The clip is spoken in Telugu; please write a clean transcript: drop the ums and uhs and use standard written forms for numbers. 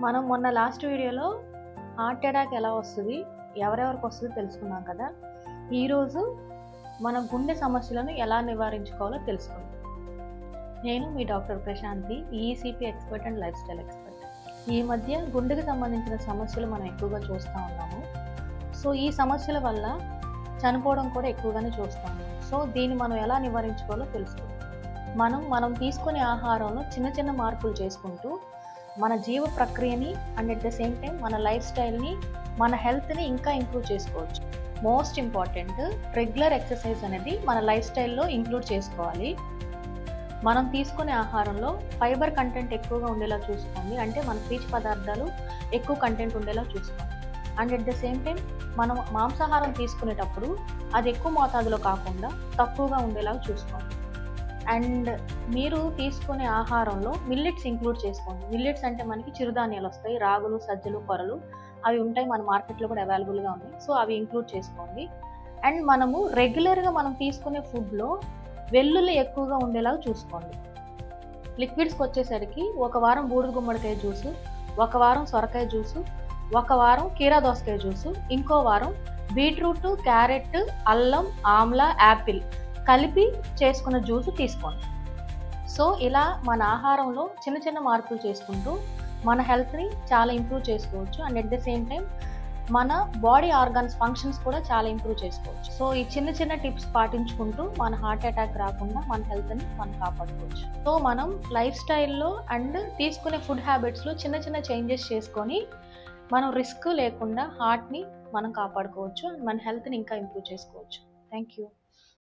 మనం మొన్న లాస్ట్ వీడియోలో హార్ట్ అటాక్ ఎలా వస్తుంది, ఎవరెవరికి వస్తుందో తెలుసుకున్నాం కదా. ఈరోజు మన గుండె సమస్యలను ఎలా నివారించుకోవాలో తెలుసుకుందాం. నేను మీ doctor Prashanti, ECP expert and lifestyle expert. ఈ మధ్య గుండెకి సంబంధించిన సమస్యలు మనం ఎక్కువగా చూస్తూ ఉన్నాము. సో ఈ సమస్యల వల్ల చనిపోవడం కూడా ఎక్కువగానే చూస్తూ ఉన్నాము. సో దీన్ని మనం ఎలా నివారించుకోవాలో తెలుసుకుందాం. మనం తీసుకునే ఆహారంలో చిన్న చిన్న మార్పులు చేసుకుంటూ మన జీవ ప్రక్రియని and at the same time మన లైఫ్ స్టైల్ని, మన హెల్త్ని ఇంకా ఇంప్రూవ్ చేసుకోవచ్చు. మోస్ట్ ఇంపార్టెంట్, రెగ్యులర్ ఎక్సర్సైజ్ అనేది మన లైఫ్ స్టైల్లో ఇంక్లూడ్ చేసుకోవాలి. మనం తీసుకునే ఆహారంలో ఫైబర్ కంటెంట్ ఎక్కువగా ఉండేలా చూసుకోండి, అంటే మన పీచు పదార్థాలు ఎక్కువ కంటెంట్ ఉండేలా చూసుకోండి. And at the same time మనం మాంసాహారం తీసుకునేటప్పుడు అది ఎక్కువ మోతాదులో కాకుండా తక్కువగా ఉండేలా చూసుకోండి. అండ్ మీరు తీసుకునే ఆహారంలో మిల్లెట్స్ ఇంక్లూడ్ చేసుకోండి. మిల్లెట్స్ అంటే మనకి చిరుధాన్యాలు వస్తాయి, రాగులు, సజ్జలు, కొరలు, అవి ఉంటాయి, మన మార్కెట్లో కూడా అవైలబుల్గా ఉన్నాయి. సో అవి ఇంక్లూడ్ చేసుకోండి. అండ్ మనము రెగ్యులర్గా మనం తీసుకునే ఫుడ్లో వెల్లుల్లి ఎక్కువగా ఉండేలాగా చూసుకోండి. లిక్విడ్స్కి వచ్చేసరికి ఒక వారం బూడిద గుమ్మడికాయ జ్యూసు, ఒక వారం సొరకాయ జ్యూసు, ఒక వారం కీరా దోసకాయ జ్యూసు, ఇంకో వారం బీట్రూట్, క్యారెట్, అల్లం, ఆమ్లా, యాపిల్ కలిపి చేసుకున్న జ్యూసు తీసుకోండి. సో ఇలా మన ఆహారంలో చిన్న చిన్న మార్పులు చేసుకుంటూ మన హెల్త్ని చాలా ఇంప్రూవ్ చేసుకోవచ్చు. And at the same time మన బాడీ ఆర్గాన్స్ ఫంక్షన్స్ కూడా చాలా ఇంప్రూవ్ చేసుకోవచ్చు. సో ఈ చిన్న చిన్న టిప్స్ పాటించుకుంటూ మన హార్ట్ అటాక్ రాకుండా మన హెల్త్ని మనం కాపాడుకోవచ్చు. సో మనం లైఫ్ స్టైల్లో అండ్ తీసుకునే ఫుడ్ హ్యాబిట్స్లో చిన్న చిన్న చేంజెస్ చేసుకొని మనం రిస్క్ లేకుండా హార్ట్ని మనం కాపాడుకోవచ్చు, మన హెల్త్ని ఇంకా ఇంప్రూవ్ చేసుకోవచ్చు. Thank you.